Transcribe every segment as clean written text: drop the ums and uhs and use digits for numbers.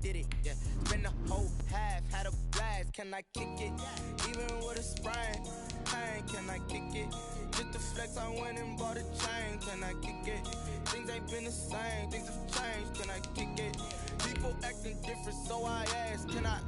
did it, yeah. Spend the whole half, had a blast, can I kick it? Even with a sprain, pain, can I kick it? Just to flex, I went and bought a chain, can I kick it? Things ain't been the same, things have changed, can I kick it? People acting different, so I ask, can I?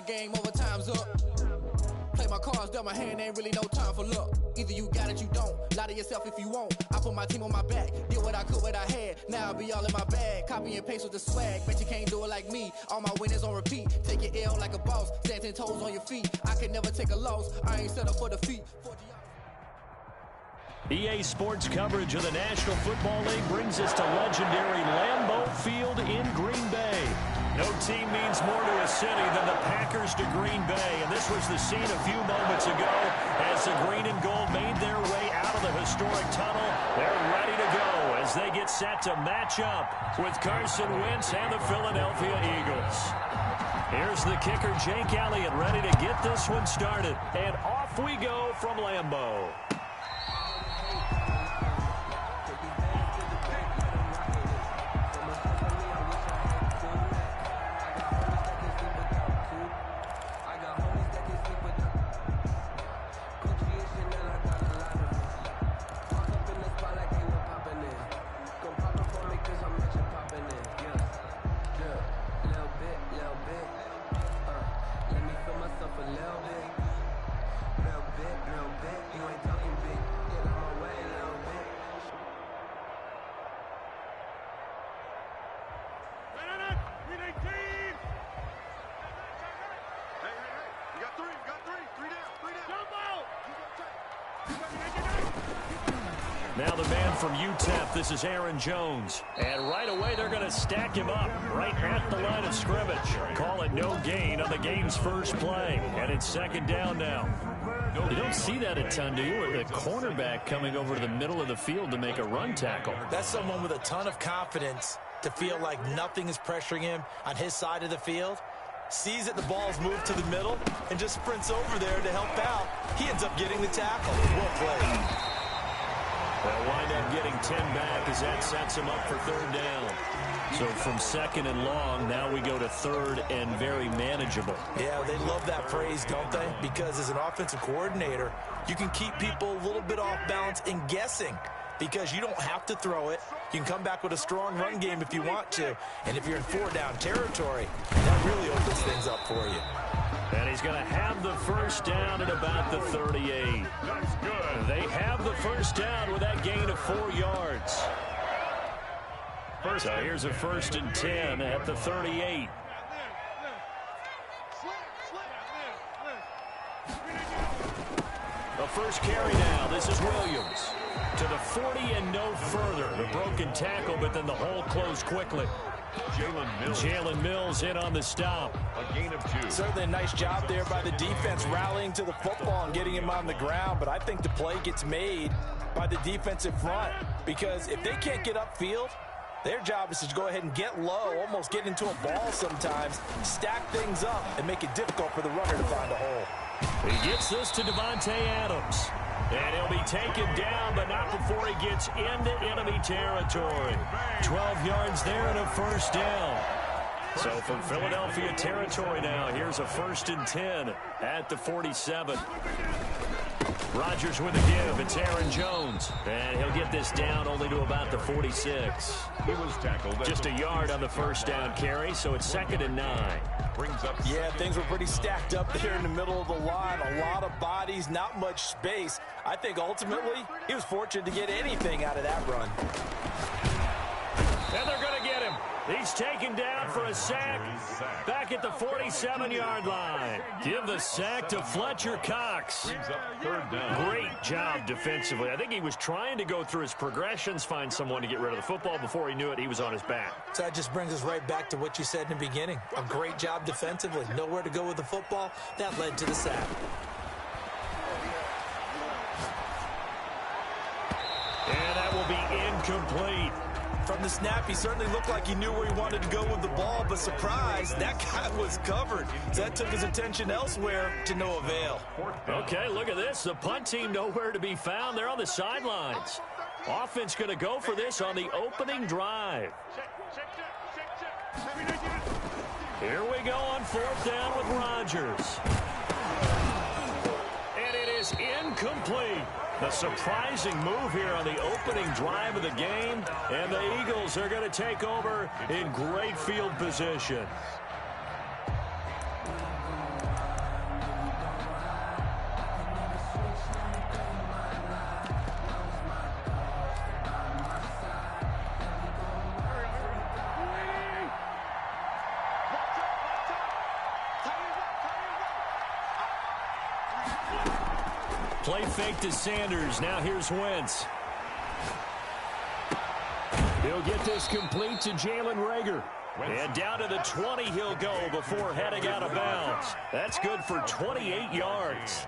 Game over, time's up. Play my cards, dealt my hand, ain't really no time for luck. Either you got it, you don't. Lie to yourself if you won't. I put my team on my back, did what I could, what I had. Now I'll be all in my bag. Copy and paste with the swag. Bet you can't do it like me. All my winners on repeat. Take your L like a boss. Stand 10 toes on your feet. I can never take a loss. I ain't set up for defeat. EA Sports coverage of the National Football League brings us to legendary Lambeau Field in Green Bay. No team means more to a city than the Packers to Green Bay, and this was the scene a few moments ago as the green and gold made their way out of the historic tunnel. They're ready to go as they get set to match up with Carson Wentz and the Philadelphia Eagles. Here's the kicker, Jake Elliott, ready to get this one started, and off we go from Lambeau. Now the man from UTEP, this is Aaron Jones. And right away they're going to stack him up right at the line of scrimmage. Call it no gain on the game's first play. And it's second down now. You don't see that a ton, do you? With a cornerback coming over to the middle of the field to make a run tackle. That's someone with a ton of confidence to feel like nothing is pressuring him on his side of the field. Sees that the ball's moved to the middle and just sprints over there to help out. He ends up getting the tackle. Well played. They'll wind up getting 10 back as that sets him up for third down. So from second and long, now we go to third and very manageable. Yeah, they love that phrase, don't they? Because as an offensive coordinator, you can keep people a little bit off balance and guessing because you don't have to throw it. You can come back with a strong run game if you want to. And if you're in four-down territory, that really opens things up for you. And he's going to have the first down at about the 38. That's good. They have the first down with that gain of 4 yards. So here's a 1st and 10 at the 38. The first carry now. This is Williams. To the 40 and no further. The broken tackle, but then the hole closed quickly. Jalen Mills in on the stop. A gain of 2. Certainly a nice job there by the defense rallying to the football and getting him on the ground, but I think the play gets made by the defensive front because if they can't get upfield, their job is to go ahead and get low, almost get into a ball sometimes, stack things up, and make it difficult for the runner to find a hole. He gets this to Devontae Adams. And he'll be taken down, but not before he gets into enemy territory. 12 yards there and a first down. So from Philadelphia territory now, here's a 1st and 10 at the 47. Rodgers with a give. It's Aaron Jones. And he'll get this down only to about the 46. He was tackled. Just a yard on the first down carry, so it's 2nd and 9. Brings up. Yeah, things were pretty stacked up there in the middle of the line. A lot of bodies, not much space. I think ultimately he was fortunate to get anything out of that run. And they're going to get him. He's taken down for a sack back at the 47-yard line. Give the sack to Fletcher Cox. Brings up third down. Great job defensively. I think he was trying to go through his progressions, find someone to get rid of the football. Before he knew it, he was on his back. So that just brings us right back to what you said in the beginning. A great job defensively. Nowhere to go with the football. That led to the sack. And that will be incomplete. From the snap, he certainly looked like he knew where he wanted to go with the ball, but surprise, that guy was covered. So that took his attention elsewhere to no avail. Okay, look at this. The punt team nowhere to be found. They're on the sidelines. Offense going to go for this on the opening drive. Here we go on fourth down with Rodgers. And it is incomplete. A surprising move here on the opening drive of the game, and the Eagles are going to take over in great field position. Play fake to Sanders. Now here's Wentz. He'll get this complete to Jalen Reagor. And down to the 20 he'll go before heading out of bounds. That's good for 28 yards.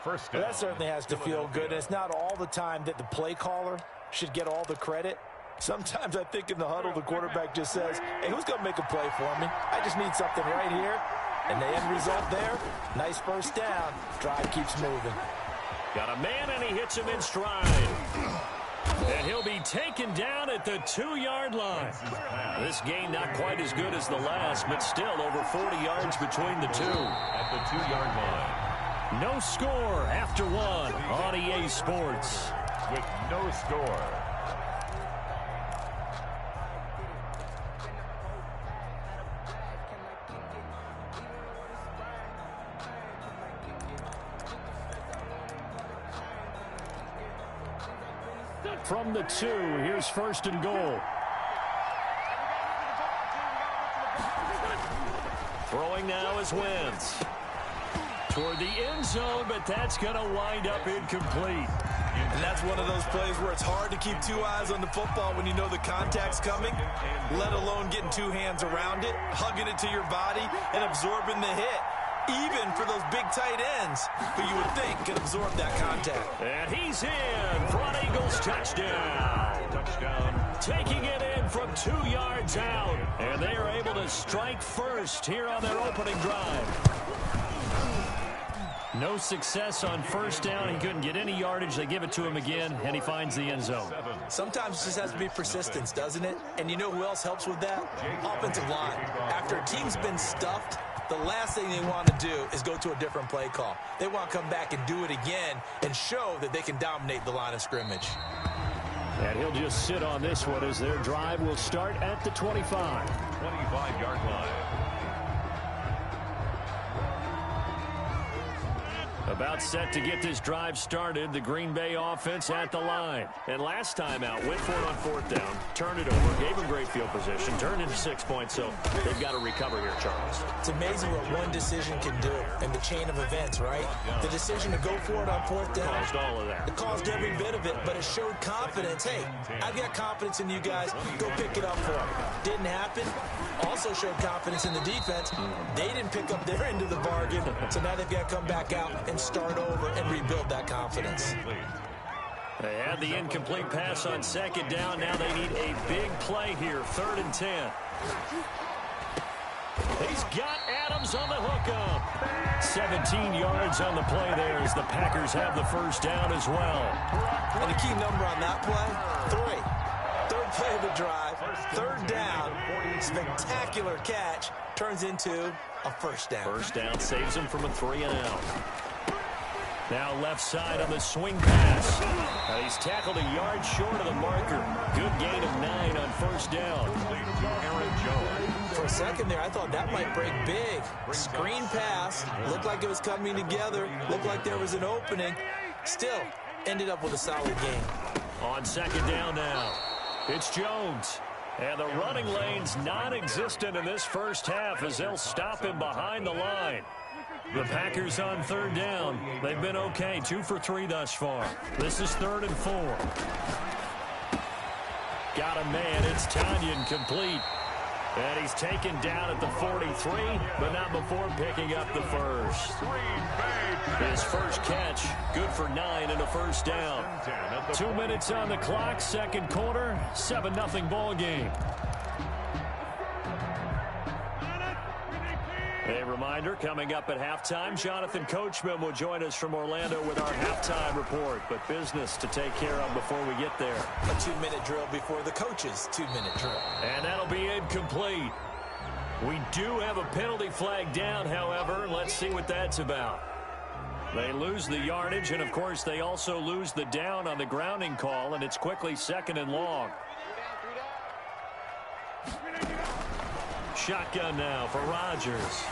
First down. That certainly has to feel good. It's not all the time that the play caller should get all the credit. Sometimes I think in the huddle, the quarterback just says, hey, who's going to make a play for me? I just need something right here. And the end result there, nice first down. Drive keeps moving. Got a man, and he hits him in stride. And he'll be taken down at the 2-yard line. This game not quite as good as the last, but still over 40 yards between the two. At the 2-yard line. No score after one on EA Sports. With no score. From the 2, here's first and goal. Throwing now is Wentz. Toward the end zone, but that's going to wind up incomplete. And that's one of those plays where it's hard to keep two eyes on the football when you know the contact's coming, let alone getting two hands around it, hugging it to your body, and absorbing the hit. Even for those big tight ends who you would think could absorb that contact. And he's in. Front Eagles touchdown. Touchdown. Taking it in from 2 yards out. And they are able to strike first here on their opening drive. No success on first down. He couldn't get any yardage. They give it to him again, and he finds the end zone. Sometimes it just has to be persistence, doesn't it? And you know who else helps with that? Offensive line. After a team's been stuffed, the last thing they want to do is go to a different play call. They want to come back and do it again and show that they can dominate the line of scrimmage. And he'll just sit on this one as their drive will start at the 25. 25-yard line. About set to get this drive started, the Green Bay offense at the line. And last time out, went for it on fourth down, turned it over, gave them great field position, turned into 6 points, so they've got to recover here, Charles. It's amazing what one decision can do in the chain of events, right? The decision to go for it on fourth down. Caused all of that. It caused every bit of it, but it showed confidence. Hey, I've got confidence in you guys. Go pick it up for them. Didn't happen. Also showed confidence in the defense. They didn't pick up their end of the bargain, so now they've got to come back out and start over and rebuild that confidence. They had the incomplete pass on second down. Now they need a big play here, 3rd and 10. He's got Adams on the hookup. 17 yards on the play there as the Packers have the first down as well. And the key number on that play, 3. Third play of the drive, 3rd down, spectacular catch, turns into a first down. First down saves him from a 3-and-out. Now left side on the swing pass. He's tackled a yard short of the marker. Good gain of 9 on first down. For a second there, I thought that might break big. Screen pass, looked like it was coming together, looked like there was an opening. Still, ended up with a solid game. On second down now, it's Jones. And the running lane's non-existent in this first half as they'll stop him behind the line. The Packers on third down. They've been okay, 2 for 3 thus far. This is 3rd and 4. Got a man. It's Tanyan complete. And he's taken down at the 43, but not before picking up the first. His first catch, good for 9 and a first down. 2 minutes on the clock, second quarter, 7-0 ball game. A reminder, coming up at halftime, Jonathan Coachman will join us from Orlando with our halftime report. But business to take care of before we get there. A 2-minute drill before the coach's 2-minute drill. And that'll be incomplete. We do have a penalty flag down, however. Let's see what that's about. They lose the yardage, and, of course, they also lose the down on the grounding call, and it's quickly 2nd and long. Shotgun now for Rodgers.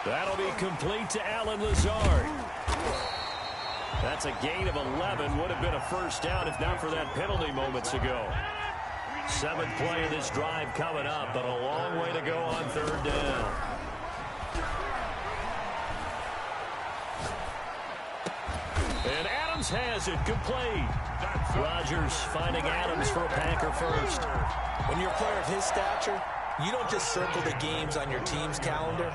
That'll be complete to Allen Lazard. That's a gain of 11. Would have been a first down if not for that penalty moments ago. 7th play of this drive coming up, but a long way to go on third down. And Adams has it complete. Rodgers finding Adams for a Packer first. When you're a player of his stature, you don't just circle the games on your team's calendar.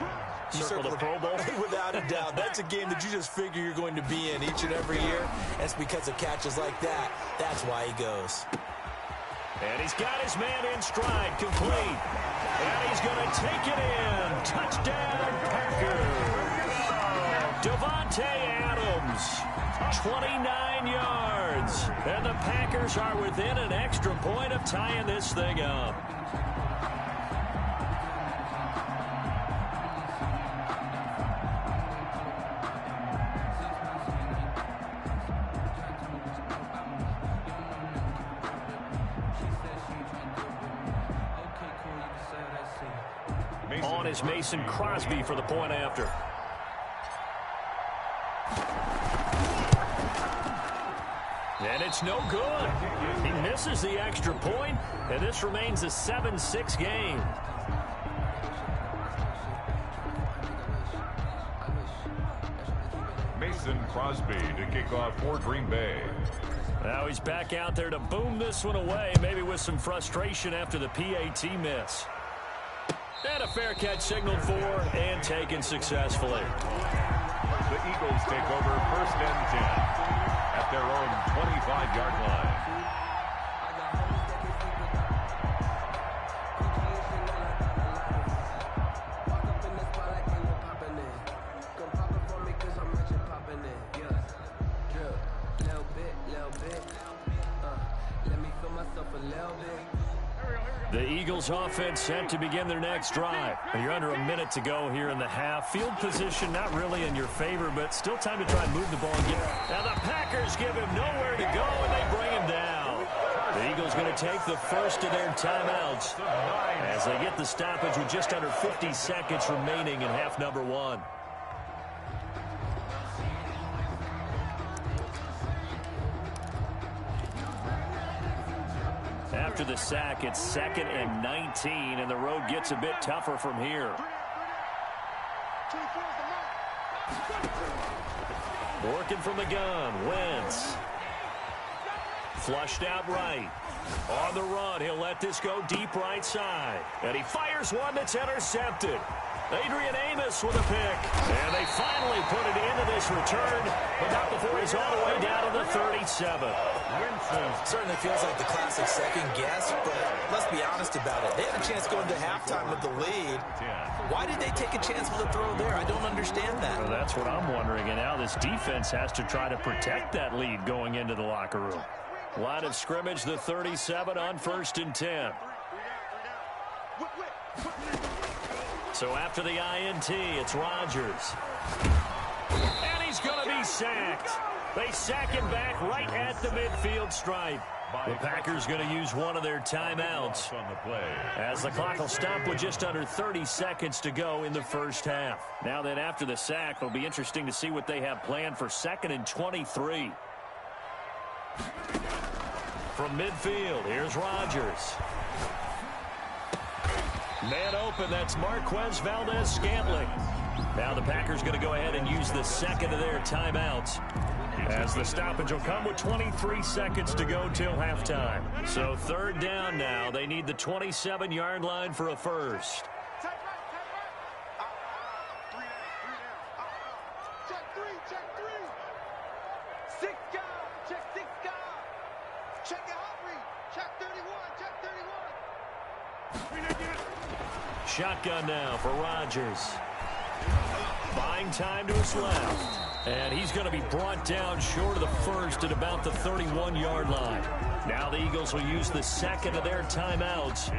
You circle the Pro Bowl. Without a doubt. That's a game that you just figure you're going to be in each and every year. And it's because of catches like that. That's why he goes. And he's got his man in stride, complete. And he's going to take it in. Touchdown, Packers. Davante Adams, 29 yards. And the Packers are within an extra point of tying this thing up. On is Mason Crosby for the point after. And it's no good. He misses the extra point, and this remains a 7-6 game. Mason Crosby to kick off for Green Bay. Now he's back out there to boom this one away, maybe with some frustration after the PAT miss. And a fair catch signaled for and taken successfully. The Eagles take over 1st and 10 at their own 25-yard line. The Eagles offense set to begin their next drive. You're under a minute to go here in the half. Field position not really in your favor, but still time to try and move the ball and get. Now the Packers give him nowhere to go, and they bring him down. The Eagles going to take the first of their timeouts as they get the stoppage with just under 50 seconds remaining in half number 1. After the sack, it's 2nd and 19, and the road gets a bit tougher from here. Working from the gun, Wentz. Flushed out right. On the run, he'll let this go deep right side. And he fires one that's intercepted. Adrian Amos with a pick. And they finally put it into this return, but not before he's all the way down to the 37. Certainly feels like the classic second guess, but let's be honest about it. They had a chance going to halftime with the lead. Why did they take a chance with a throw there? I don't understand that. Well, that's what I'm wondering, and now this defense has to try to protect that lead going into the locker room. Line of scrimmage, the 37 on 1st and 10. So after the INT, it's Rodgers. And he's going to be sacked. They sack him back right at the midfield stripe. The Packers going to use one of their timeouts as the clock will stop with just under 30 seconds to go in the first half. Now then, after the sack, it'll be interesting to see what they have planned for 2nd and 23. from midfield. Here's Rodgers. Man open, that's Marquez Valdez-Scantling. Now the Packers going to go ahead and use the second of their timeouts, as the stoppage will come with 23 seconds to go till halftime. So third down now. They need the 27-yard line for a first. Shotgun now for Rodgers. Buying time to his left. And he's going to be brought down short of the first at about the 31-yard line. Now the Eagles will use the second of their timeouts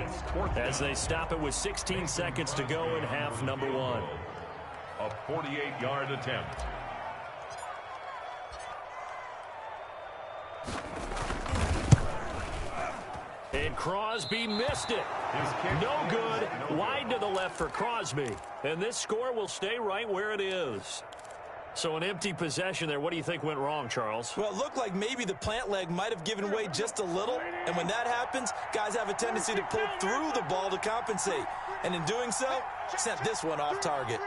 as they stop it with 16 seconds to go in half number one. A 48-yard attempt. And Crosby missed it. No good. Wide to the left for Crosby. And this score will stay right where it is. So an empty possession there. What do you think went wrong, Charles? Well, it looked like maybe the plant leg might have given way just a little. And when that happens, guys have a tendency to pull through the ball to compensate. And in doing so, sent this one off target.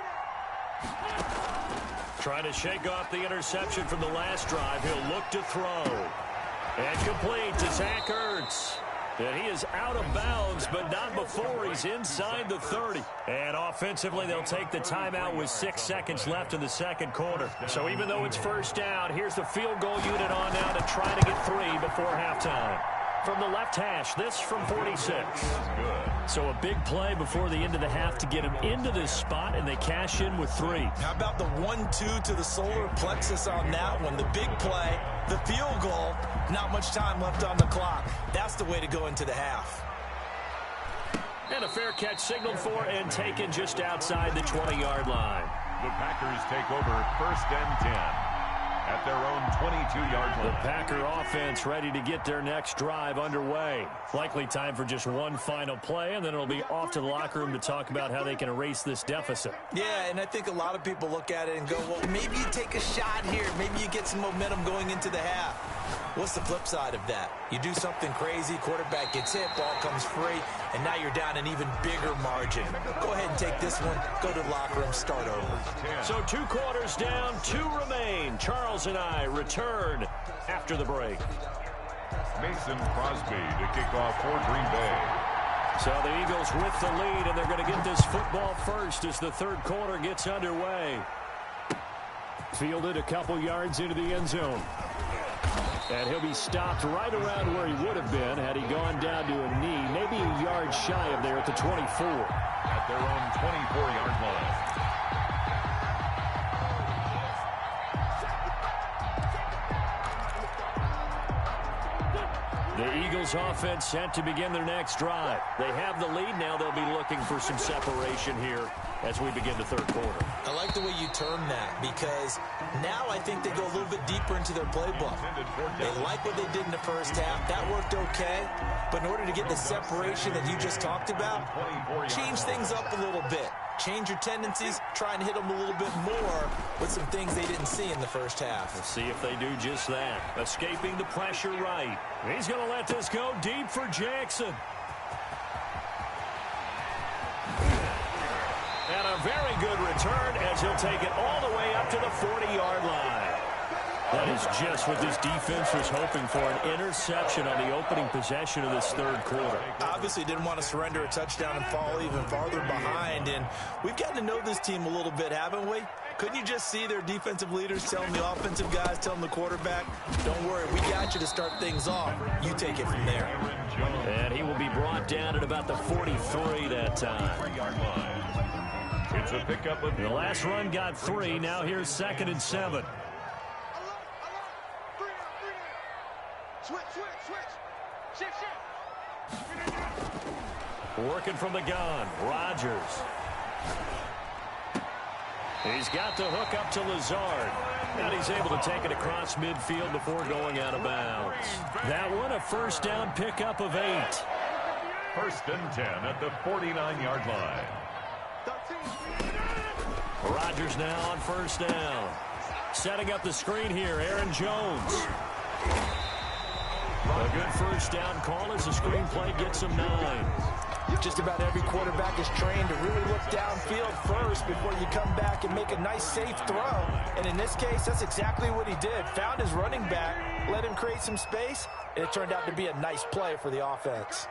Trying to shake off the interception from the last drive. He'll look to throw. And complete to Zach Ertz. And he is out of bounds, but not before he's inside the 30. And offensively, they'll take the timeout with 6 seconds left in the second quarter. So even though it's first down, here's the field goal unit on now to try to get 3 before halftime. From the left hash, this from 46. So a big play before the end of the half to get him into this spot, and they cash in with 3. How about the 1-2 to the solar plexus on that one? The big play, the field goal, not much time left on the clock. That's the way to go into the half. And a fair catch signaled for and taken just outside the 20-yard line. The Packers take over first and 10. At their own 22-yard line. The Packer offense ready to get their next drive underway. Likely time for just one final play, and then it'll be off to the locker room to talk about how they can erase this deficit. Yeah, and I think a lot of people look at it and go, well, maybe you take a shot here. Maybe you get some momentum going into the half. What's the flip side of that? You do something crazy, quarterback gets hit, ball comes free, and now you're down an even bigger margin. Go ahead and take this one, go to the locker room, start over. So 2 quarters down, 2 remain. Charles and I return after the break. Mason Crosby to kick off for Green Bay. So the Eagles with the lead, and they're going to get this football first as the third quarter gets underway. Fielded a couple yards into the end zone. And he'll be stopped right around where he would have been had he gone down to a knee, maybe a yard shy of there at the 24. At their own 24-yard line. The Eagles offense set to begin their next drive. They have the lead now. They'll be looking for some separation here as we begin the third quarter. I like the way you term that, because now I think they go a little bit deeper into their playbook. They like what they did in the first half. That worked okay. But in order to get the separation that you just talked about, change things up a little bit. Change your tendencies, try and hit them a little bit more with some things they didn't see in the first half. Let's see if they do just that. Escaping the pressure right. He's going to let this go deep for Jackson. And a very good return as he'll take it all the way up to the 40-yard line. That is just what this defense was hoping for, an interception on the opening possession of this third quarter. Obviously didn't want to surrender a touchdown and fall even farther behind, and we've gotten to know this team a little bit, haven't we? Couldn't you just see their defensive leaders telling the offensive guys, telling the quarterback, don't worry, we got you to start things off. You take it from there. And he will be brought down at about the 43 that time. It's a pickup of the last run got 3. Now here's 2nd and 7. Working from the gun, Rodgers. He's got the hook up to Lazard. And he's able to take it across midfield before going out of bounds. That one, a first down pickup of 8. First and 10 at the 49-yard line. Rodgers now on first down. Setting up the screen here, Aaron Jones. A good first down call as the screenplay gets him 9. Just about every quarterback is trained to really look downfield first before you come back and make a nice, safe throw. And in this case, that's exactly what he did. Found his running back, let him create some space, and it turned out to be a nice play for the offense.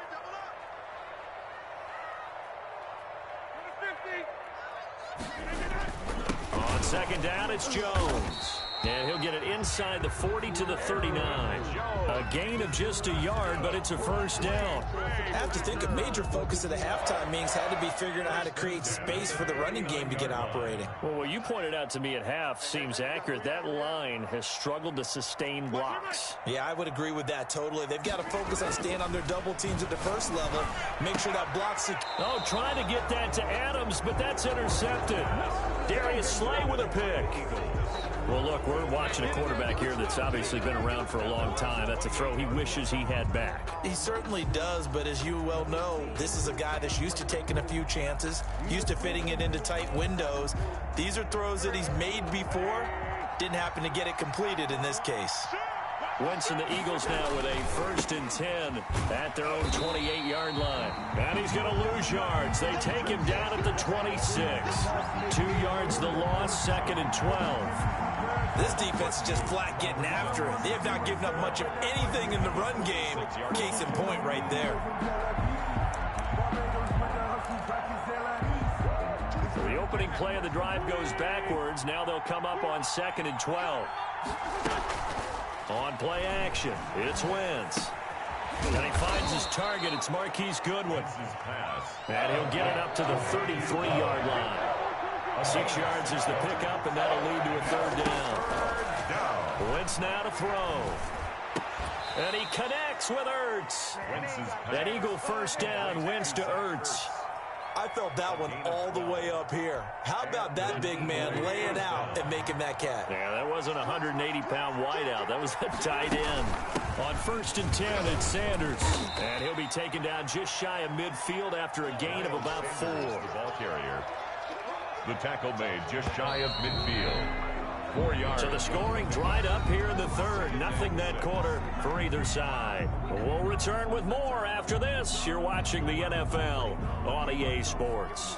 On second down, it's Jones. And he'll get it inside the 40 to the 39. A gain of just a yard, but it's a first down. I have to think a major focus of the halftime meetings had to be figuring out how to create space for the running game to get operating. Well, what you pointed out to me at half seems accurate. That line has struggled to sustain blocks. Yeah, I would agree with that totally. They've got to focus on staying on their double teams at the first level. Make sure that blocks... Oh, trying to get that to Adams, but that's intercepted. Darius Slay with a pick. Well, look, we're watching a quarterback here that's obviously been around for a long time. That's a throw he wishes he had back. He certainly does, but as you well know, this is a guy that's used to taking a few chances, used to fitting it into tight windows. These are throws that he's made before. Didn't happen to get it completed in this case. Wentz and the Eagles now with a 1st and 10 at their own 28-yard line. And he's going to lose yards. They take him down at the 26. 2 yards the loss, 2nd and 12. This defense is just flat getting after it. They have not given up much of anything in the run game. Case in point right there. The opening play of the drive goes backwards. Now they'll come up on 2nd and 12. On play action, it's Wentz. And he finds his target. It's Marquise Goodwin. And he'll get it up to the 33-yard line. 6 yards is the pickup, and that'll lead to a 3rd down. Wentz now to throw. And he connects with Ertz. That Eagle first down, Wentz to Ertz. I felt that one all the way up here. How about that big man laying out and making that catch? Yeah, that wasn't a 180-pound wideout. That was a tight end. On 1st and 10, it's Sanders. And he'll be taken down just shy of midfield after a gain of about 4. The ball carrier. The tackle made just shy of midfield. 4 yards. So the scoring dried up here in the 3rd. Nothing that quarter for either side. We'll return with more after this. You're watching the NFL on EA Sports.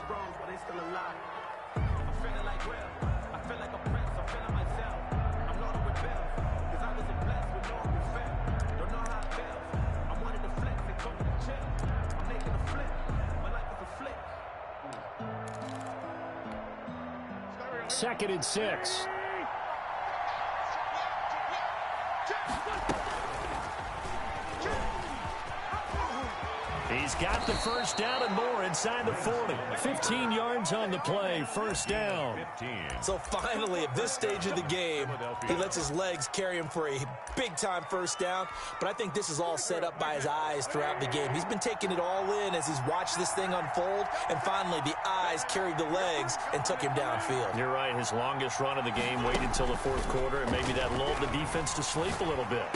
Second and 6. He's got the first down and more inside the 40. 15 yards on the play, 1st down. 15. So finally, at this stage of the game, he lets his legs carry him for a big-time first down. But I think this is all set up by his eyes throughout the game. He's been taking it all in as he's watched this thing unfold. And finally, the eyes carried the legs and took him downfield. You're right. His longest run of the game waited until the 4th quarter, and maybe that lulled the defense to sleep a little bit.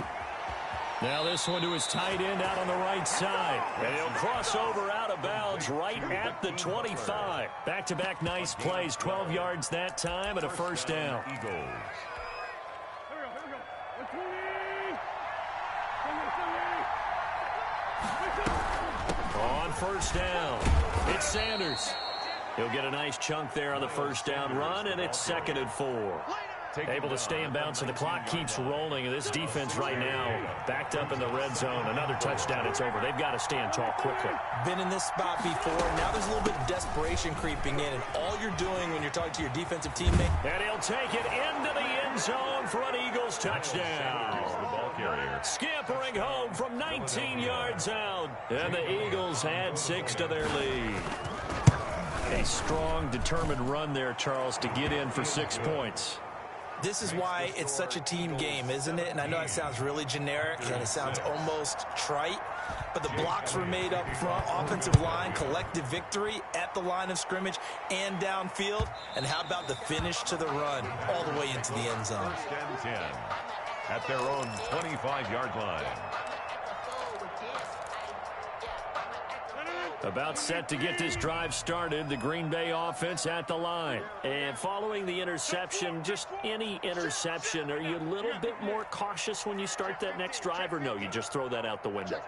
Now this one to his tight end out on the right side. And he'll cross over out of bounds right at the 25. Back-to-back nice plays. 12 yards that time and a 1st down. Eagles. On 1st down, it's Sanders. He'll get a nice chunk there on the 1st down run, and it's 2nd and 4. Able to stay in bounds, and the clock keeps rolling. And this defense right now backed up in the red zone. Another touchdown, it's over. They've got to stand tall quickly. Been in this spot before. Now there's a little bit of desperation creeping in. And all you're doing when you're talking to your defensive teammate. And he'll take it into the end zone for an Eagles touchdown. The ball carrier. Scampering home from 19 yards out. And the Eagles add 6 to their lead. A strong, determined run there, Charles, to get in for 6 points. This is why it's such a team game, isn't it? And I know it sounds really generic and it sounds almost trite, but the blocks were made up front, offensive line, collective victory at the line of scrimmage and downfield. And how about the finish to the run all the way into the end zone? 1st and 10 at their own 25-yard line. About set to get this drive started, the Green Bay offense at the line. And following the interception, just any interception, are you a little bit more cautious when you start that next drive, or no, you just throw that out the window?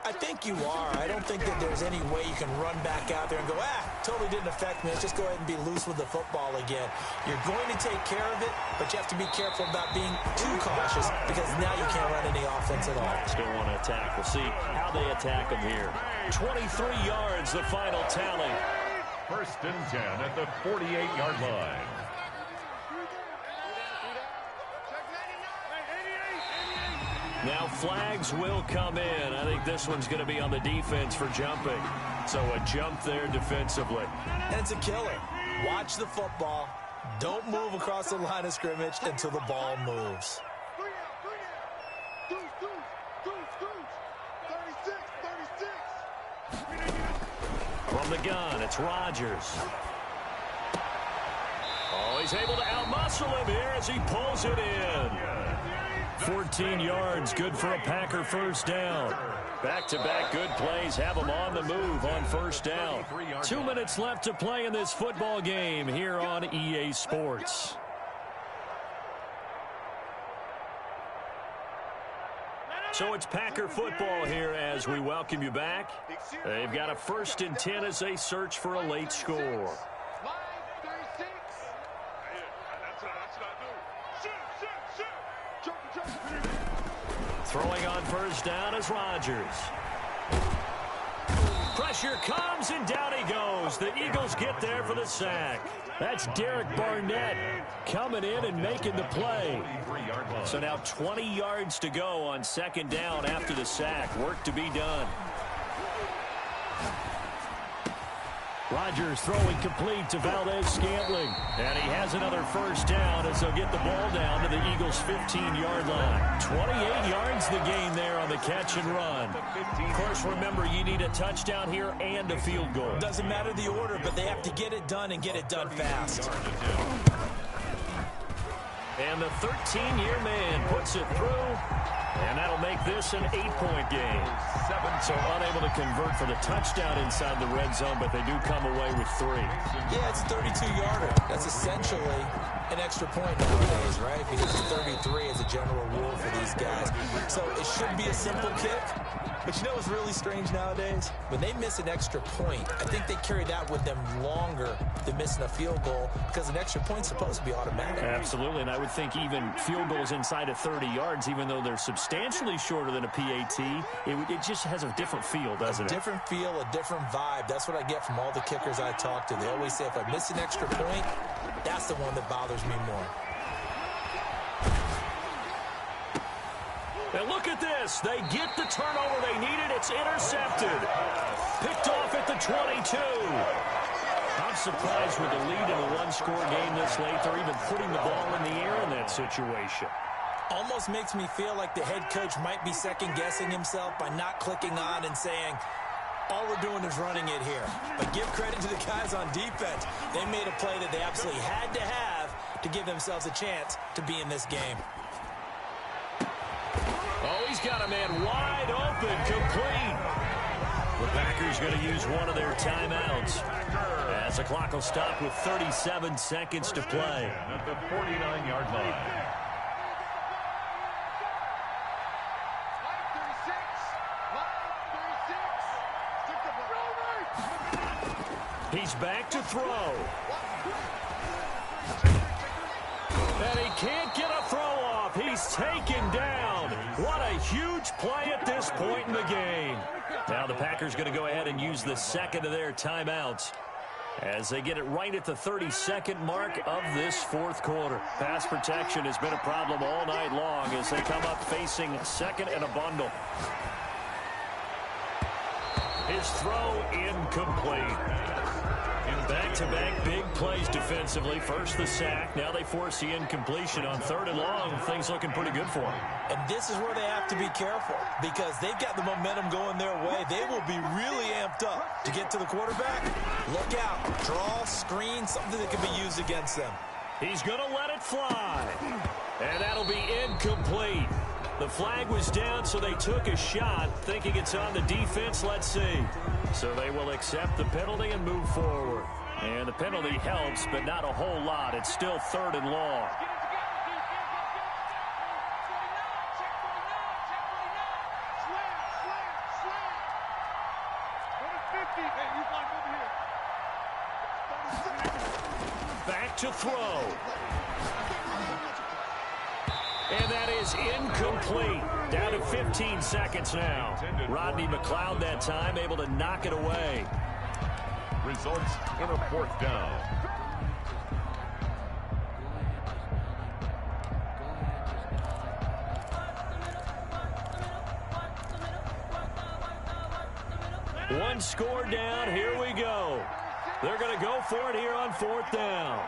I think you are. I don't think that there's any way you can run back out there and go, totally didn't affect me. Let's just go ahead and be loose with the football again. You're going to take care of it, but you have to be careful about being too cautious because now you can't run any offense at all. Still want to attack. We'll see how they attack them here. 23 yards, the final tally. 1st and 10 at the 48-yard line. Now flags will come in. I think this one's going to be on the defense for jumping. So a jump there defensively. And it's a killer. Watch the football. Don't move across the line of scrimmage until the ball moves. From the gun, it's Rodgers. Oh, he's able to outmuscle him here as he pulls it in. 14 yards, good for a Packer first down. Back-to-back good plays have them on the move on first down. 2 minutes left to play in this football game here on EA Sports. So it's Packer football here as we welcome you back. They've got a 1st and 10 as they search for a late score. Throwing on first down is Rodgers. Pressure comes, and down he goes. The Eagles get there for the sack. That's Derek Barnett coming in and making the play. So now 20 yards to go on 2nd down after the sack. Work to be done. Rodgers throwing complete to Valdez-Scantling. And he has another first down as they'll get the ball down to the Eagles' 15-yard line. 28 yards the gain there on the catch and run. Of course, remember, you need a touchdown here and a field goal. Doesn't matter the order, but they have to get it done and get it done fast. And the 13-year man puts it through. And that'll make this an 8-point game. So unable to convert for the touchdown inside the red zone, but they do come away with 3. Yeah, it's a 32-yarder. That's essentially an extra point nowadays, right? Because 33 is a general rule for these guys. So it should be a simple kick. But you know what's really strange nowadays? When they miss an extra point, I think they carry that with them longer than missing a field goal because an extra point's supposed to be automatic. Absolutely, and I would think even field goals inside of 30 yards, even though they're substantially shorter than a PAT, it just has a different feel, doesn't it? A different feel, a different vibe. That's what I get from all the kickers I talk to. They always say if I miss an extra point, that's the one that bothers me more. And look at this. They get the turnover they needed. It's intercepted. Picked off at the 22. I'm surprised with the lead in a one-score game this late. They're even putting the ball in the air in that situation. Almost makes me feel like the head coach might be second-guessing himself by not clicking on and saying, all we're doing is running it here. But give credit to the guys on defense. They made a play that they absolutely had to have to give themselves a chance to be in this game. Oh, he's got a man wide open, complete. The Packers going to use one of their timeouts as the clock will stop with 37 seconds to play. At the 49-yard line. He's back to throw. And he can't get a throw off. He's taken down. What a huge play at this point in the game. Now the Packers going to go ahead and use the second of their timeouts as they get it right at the 32nd mark of this fourth quarter. Pass protection has been a problem all night long as they come up facing second and a bundle. His throw incomplete. Back-to-back big plays defensively. First the sack. Now they force the incompletion on 3rd and long. Things looking pretty good for them. And this is where they have to be careful because they've got the momentum going their way. They will be really amped up to get to the quarterback. Look out. Draw, screen, something that can be used against them. He's going to let it fly. And that'll be incomplete. The flag was down, so they took a shot, thinking it's on the defense. Let's see. So they will accept the penalty and move forward. And the penalty helps, but not a whole lot. It's still 3rd and long. Back to throw. And that is incomplete. Down to 15 seconds now. Rodney McLeod that time able to knock it away. Results in a 4th down. One score down. Here we go. They're going to go for it here on 4th down.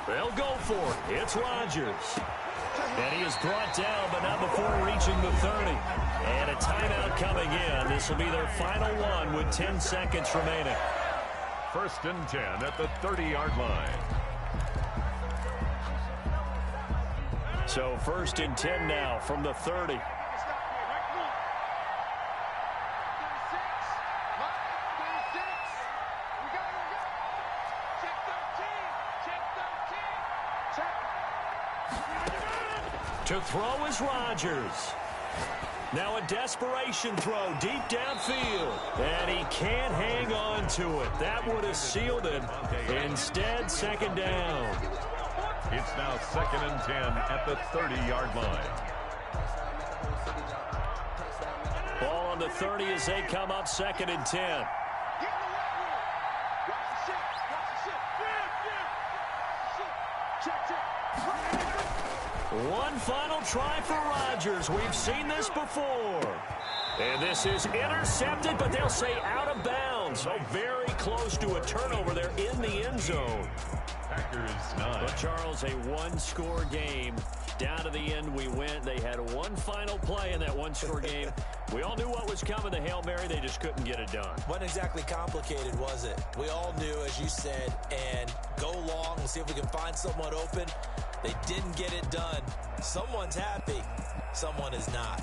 They'll go for it. It's Rodgers. And he is brought down, but not before reaching the 30. And a timeout coming in. This will be their final one with 10 seconds remaining. 1st and 10 at the 30-yard line. So 1st and 10 now from the 30. To throw is Rodgers. Now a desperation throw deep downfield. And he can't hang on to it. That would have sealed it. Instead, 2nd down. It's now 2nd and 10 at the 30-yard line. Ball on the 30 as they come up 2nd and 10. One final try for Rodgers. We've seen this before. And this is intercepted, but they'll say out of bounds. So very close to a turnover there in the end zone. Packers 9. But Charles, a one-score game. Down to the end we went. They had one final play in that one-score game. We all knew what was coming, the Hail Mary. They just couldn't get it done. Wasn't exactly complicated, was it? We all knew, as you said, and go long and see if we can find someone open. They didn't get it done. Someone's happy. Someone is not.